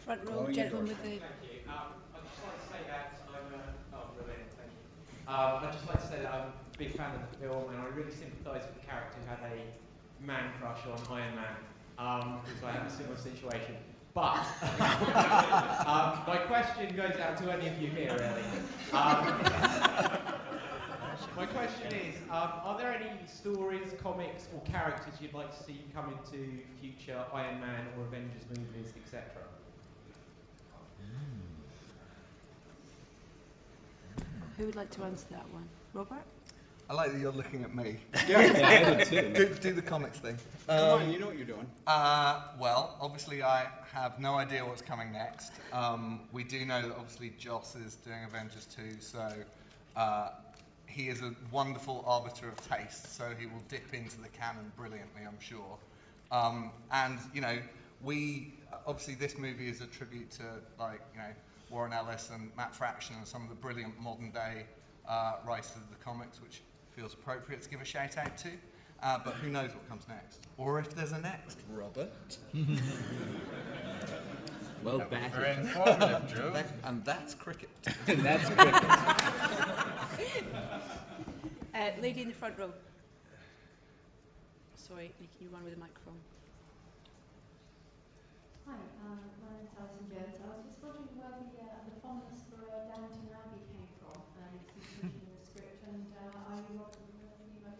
Front row, gentleman with the... Thank you. I'd just like to say that brilliant, thank you. I'd just like to say that I'm a big fan of the film, and I really sympathise with the character who had a man crush on Iron Man, because I have a similar situation. But my question goes out to any of you here, really. My question is, are there any stories, comics, or characters you'd like to see come into future Iron Man or Avengers movies, etc.? Who would like to answer that one? Robert? I like that you're looking at me. Yeah, I do too. Do the comics thing. Come on, you know what you're doing. Well, obviously I have no idea what's coming next. We do know that obviously Joss is doing Avengers 2, so he is a wonderful arbiter of taste, so he will dip into the canon brilliantly, I'm sure. And, you know, obviously this movie is a tribute to, like, you know, Warren Ellis and Matt Fraction and some of the brilliant modern day writers of the comics, which feels appropriate to give a shout out to. But who knows what comes next, or if there's a next. Robert. Well batted. Very informative, Drew. And that's cricket. And that's cricket. Lady in the front row. Sorry, making you run with the microphone. Hi, my name's Alison Jones. I was just wondering where the fondness for Downton Abbey came from. It seems to be in the script, and are you might be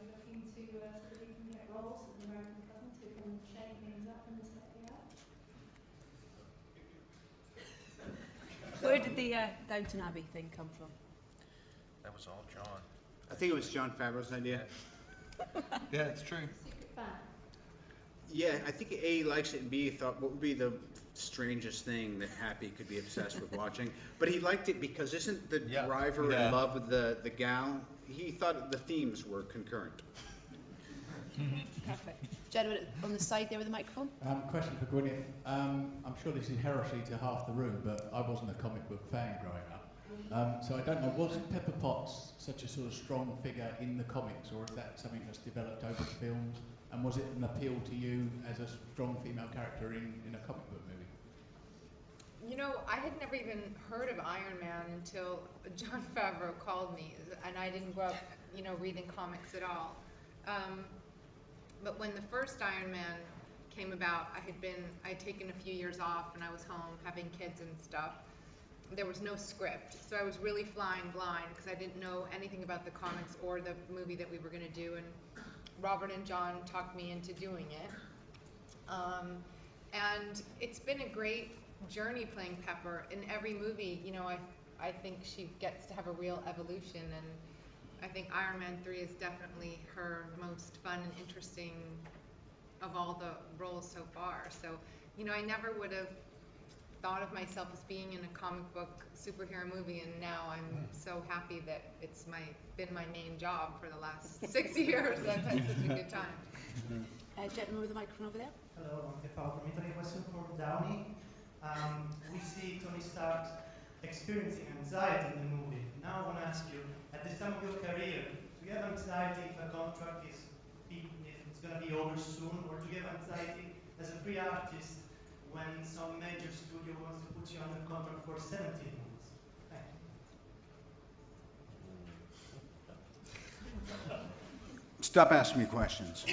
looking to sort of even get roles as an American cousin to come and shake things up in this area? Where did the Downton Abbey thing come from? That was all John. I think it was Jon Favreau's idea. Yeah, it's true. Secret fan. Yeah, I think A, he likes it, and B, he thought, what would be the strangest thing that Happy could be obsessed with watching? But he liked it because isn't the driver in love with the gal? He thought the themes were concurrent. Perfect. Gentleman on the side there with the microphone. Question for Gwyneth. I'm sure this is heresy to half the room, but I wasn't a comic book fan growing up. So I don't know, was Pepper Potts such a sort of strong figure in the comics, or is that something that's developed over the films? And was it an appeal to you as a strong female character in a comic book movie? You know, I had never even heard of Iron Man until Jon Favreau called me, and I didn't grow up, you know, reading comics at all. But when the first Iron Man came about, I had taken a few years off, and I was home having kids and stuff. There was no script, so I was really flying blind because I didn't know anything about the comics or the movie that we were going to do, and Robert and John talked me into doing it. And it's been a great journey playing Pepper. In every movie, you know, I think she gets to have a real evolution, and I think Iron Man 3 is definitely her most fun and interesting of all the roles so far. So, you know, I never would have thought of myself as being in a comic book superhero movie, and now I'm so happy that it's been my main job for the last 6 years. I've had such a good time. Gentleman with the microphone over there. Hello, I'm Paul from Italy. Question for Downey. We see Tony Stark experiencing anxiety in the movie. Now I want to ask you, at this time of your career, do you have anxiety if a contract is going to be over soon, or do you have anxiety as a free artist when some major studio wants to put you under contract for 17 months? Thank you. Stop asking me questions.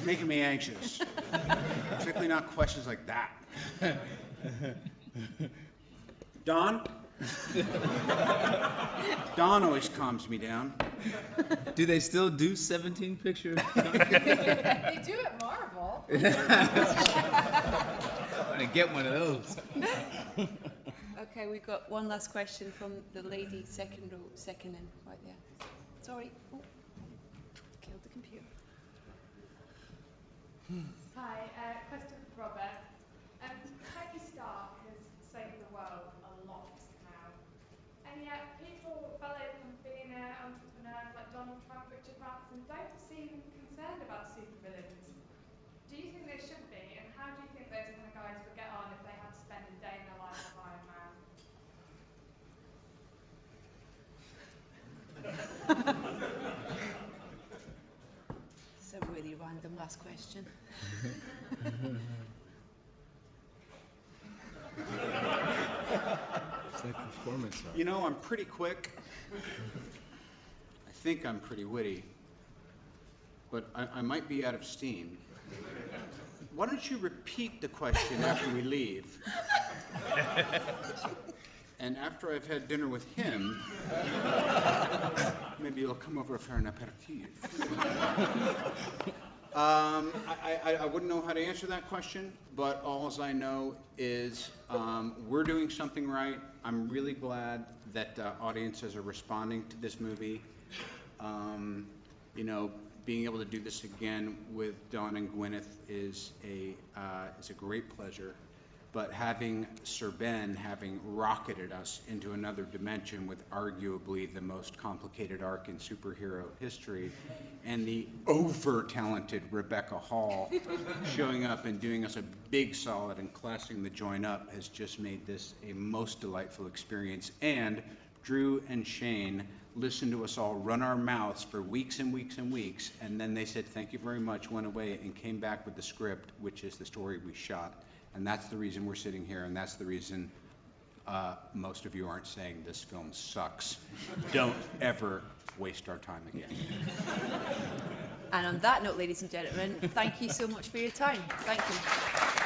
Making me anxious. Particularly not questions like that. Don? Don always calms me down. Do they still do 17 pictures? They do at Marvel. I'm gonna get one of those. Okay, we've got one last question from the lady second row, second in, right there. Sorry. Oh, killed the computer. Hi, question for Robert. Tony Stark has saved the world a lot now, and yet people, fellow billionaire entrepreneurs like Donald Trump, Richard Branson, don't seem concerned about supervillains. Do you think they should be, and how do you think those kind of guys would get on if they had to spend a day in the life of Iron Man? It's a really random last question. performance art. You know, I'm pretty quick. I think I'm pretty witty. But I might be out of steam. Why don't you repeat the question after we leave? And after I've had dinner with him, maybe you'll come over for an aperitif. I wouldn't know how to answer that question, but all I know is we're doing something right. I'm really glad that audiences are responding to this movie. You know, being able to do this again with Dawn and Gwyneth is a great pleasure. But having Sir Ben having rocketed us into another dimension with arguably the most complicated arc in superhero history, and the over-talented Rebecca Hall showing up and doing us a big solid and classing the joint up has just made this a most delightful experience. And Drew and Shane listened to us all run our mouths for weeks and weeks and weeks, and then they said thank you very much, went away, and came back with the script, which is the story we shot. And that's the reason we're sitting here, and that's the reason most of you aren't saying this film sucks. Don't ever waste our time again. And on that note, ladies and gentlemen, thank you so much for your time. Thank you.